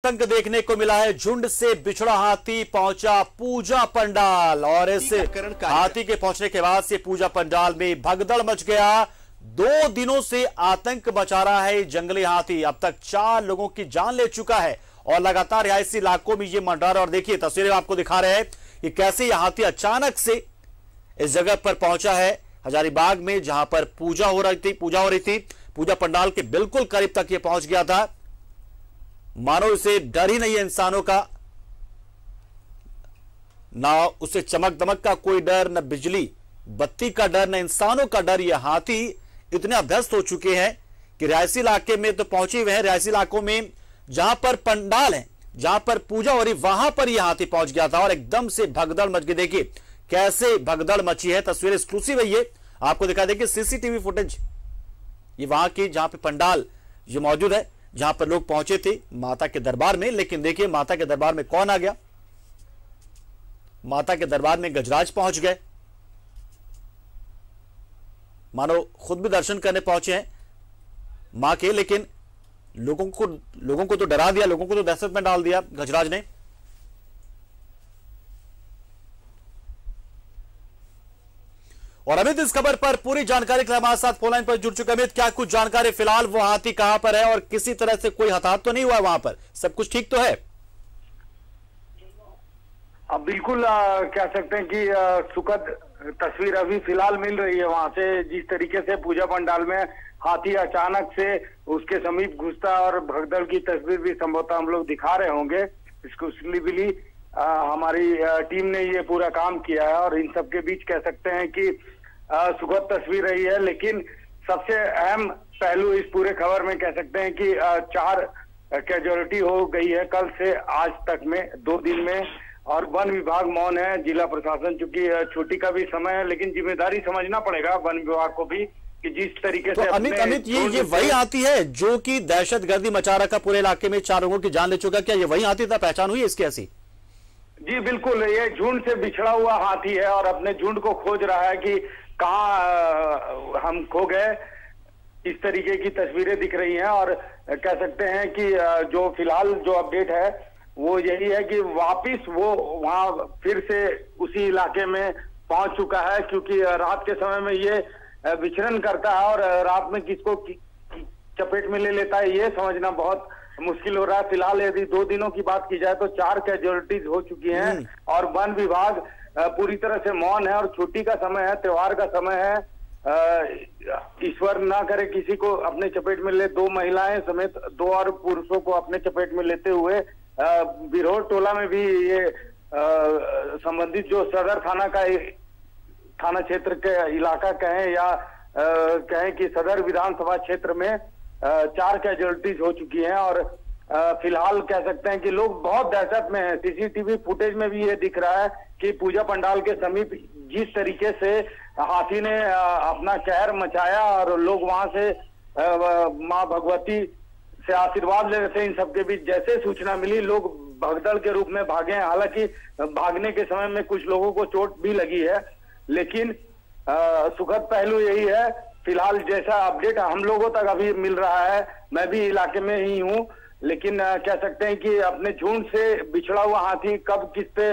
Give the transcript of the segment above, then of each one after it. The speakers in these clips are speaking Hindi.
आतंक देखने को मिला है। झुंड से बिछड़ा हाथी पहुंचा पूजा पंडाल और इस हाथी के पहुंचने के बाद से पूजा पंडाल में भगदड़ मच गया। 2 दिनों से आतंक मचा रहा है जंगली हाथी। अब तक 4 लोगों की जान ले चुका है और लगातार रिहायशी इलाकों में ये मंडरा रहा है। और देखिए तस्वीरें आपको दिखा रहे हैं कि कैसे यह हाथी अचानक से इस जगह पर पहुंचा है हजारीबाग में, जहां पर पूजा हो रही थी। पूजा पंडाल के बिल्कुल करीब तक ये पहुंच गया था। मानो इसे डर ही नहीं है इंसानों का, ना उसे चमक दमक का कोई डर, न बिजली बत्ती का डर, न इंसानों का डर। ये हाथी इतने अभ्यस्त हो चुके हैं कि रिहायशी इलाके में तो पहुंचे हुए हैं। रिहायशी इलाकों में जहां पर पंडाल है, जहां पर पूजा हो रही, वहां पर यह हाथी पहुंच गया था और एकदम से भगदड़ मच गई। देखिए कैसे भगदड़ मची है, तस्वीर एक्सक्लूसिव है ये, आपको दिखा देंगे सीसीटीवी फुटेज। ये वहां की जहां पे पंडाल ये मौजूद है, जहां पर लोग पहुंचे थे माता के दरबार में। लेकिन देखिए माता के दरबार में कौन आ गया, माता के दरबार में गजराज पहुंच गए, मानो खुद भी दर्शन करने पहुंचे हैं मां के। लेकिन लोगों को तो डरा दिया, लोगों को तो दहशत में डाल दिया गजराज ने। और अमित इस खबर पर पूरी जानकारी के लिए हमारे साथ फोन लाइन पर जुड़ चुके। अमित, क्या कुछ जानकारी फिलहाल वो हाथी कहां पर है और किसी तरह से कोई हताहत तो नहीं हुआ वहां पर, सब कुछ ठीक तो है? अब बिल्कुल कह सकते हैं कि सुखद तस्वीर अभी फिलहाल मिल रही है वहां से। जिस तरीके से पूजा पंडाल में हाथी अचानक से उसके समीप घुसता और भगदड़ की तस्वीर भी संभवतः हम लोग दिखा रहे होंगे। एक्सक्लूसिवली हमारी टीम ने ये पूरा काम किया है और इन सब के बीच कह सकते हैं कि सुखद तस्वीर रही है। लेकिन सबसे अहम पहलू इस पूरे खबर में कह सकते हैं कि 4 कैजुअलिटी हो गई है कल से आज तक में, 2 दिन में। और वन विभाग मौन है, जिला प्रशासन, चूंकि छुट्टी का भी समय है, लेकिन जिम्मेदारी समझना पड़ेगा वन विभाग को भी कि जिस तरीके तो से अमित ये वही हाथी है जो कि दहशत गर्दी मचा रखा पूरे इलाके में, 4 लोगों की जान ले चुका। क्या ये वही हाथी था? पहचान हुई इसकी ऐसी? जी बिल्कुल, ये झुंड से बिछड़ा हुआ हाथी है और अपने झुंड को खोज रहा है कि कहाँ हम खो गए। इस तरीके की तस्वीरें दिख रही हैं और कह सकते हैं कि जो फिलहाल जो अपडेट है वो यही है कि वापिस वो वहां फिर से उसी इलाके में पहुंच चुका है, क्योंकि रात के समय में ये विचरण करता है और रात में किसको चपेट में ले लेता है ये समझना बहुत मुश्किल हो रहा है। फिलहाल यदि 2 दिनों की बात की जाए तो 4 कैजुअलिटीज हो चुकी हैं और वन विभाग पूरी तरह से मौन है। और छुट्टी का समय है, त्योहार का समय है, ईश्वर ना करे किसी को अपने चपेट में ले। 2 महिलाएं समेत 2 और पुरुषों को अपने चपेट में लेते हुए बिरहोर टोला में भी ये संबंधित जो सदर थाना का थाना क्षेत्र के इलाका कहें या कहें कि सदर विधानसभा क्षेत्र में 4 कैजुअलिटीज हो चुकी हैं। और फिलहाल कह सकते हैं कि लोग बहुत दहशत में हैं। सीसीटीवी फुटेज में भी ये दिख रहा है कि पूजा पंडाल के समीप जिस तरीके से हाथी ने अपना कहर मचाया और लोग वहां से मां भगवती से आशीर्वाद ले रहे थे। इन सबके बीच जैसे सूचना मिली लोग भगदड़ के रूप में भागे हैं। हालांकि भागने के समय में कुछ लोगों को चोट भी लगी है, लेकिन सुखद पहलू यही है फिलहाल जैसा अपडेट हम लोगों तक अभी मिल रहा है। मैं भी इलाके में ही हूँ, लेकिन कह सकते हैं कि अपने झुंड से बिछड़ा हुआ हाथी कब किस पे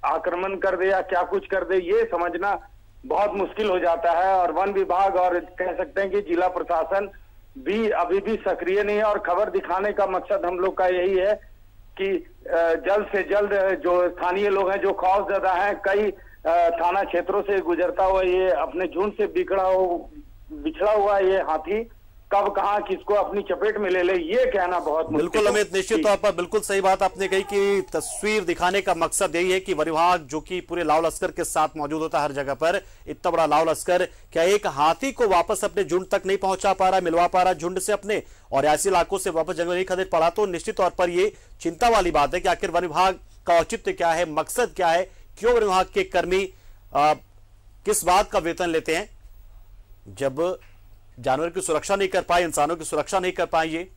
आक्रमण कर दे या क्या कुछ कर दे ये समझना बहुत मुश्किल हो जाता है। और वन विभाग और कह सकते हैं कि जिला प्रशासन भी अभी भी सक्रिय नहीं है। और खबर दिखाने का मकसद हम लोग का यही है कि जल्द से जल्द जो स्थानीय लोग हैं जो खौफजदा हैं, कई थाना क्षेत्रों से गुजरता हुआ ये अपने झुंड से बिछड़ा हुआ ये हाथी कब कहां किसको अपनी चपेट में ले ले ये कहना बहुत मुश्किल। बिल्कुल अमित, निश्चित तौर पर बिल्कुल सही बात आपने कही कि तस्वीर दिखाने का मकसद यही है कि वन विभाग जो कि पूरे लाव लश्कर के साथ मौजूद होता है हर जगह पर, इतना बड़ा लाव लश्कर क्या एक हाथी को वापस अपने झुंड तक नहीं पहुंचा पा रहा, मिलवा पा रहा झुंड से अपने, और ऐसे इलाकों से वापस जंगल नहीं खदेड़ पड़ा। तो निश्चित तौर पर ये चिंता वाली बात है कि आखिर वन विभाग का औचित्य क्या है, मकसद क्या है, क्यों वन विभाग के कर्मी किस बात का वेतन लेते हैं जब जानवर की सुरक्षा नहीं कर पाए, इंसानों की सुरक्षा नहीं कर पाए। ये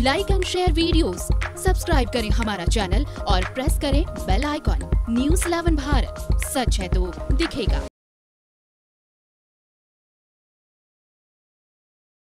like and share videos, subscribe करें हमारा चैनल और प्रेस करें बेल आइकॉन। न्यूज़ 11 भारत, सच है तो दिखेगा।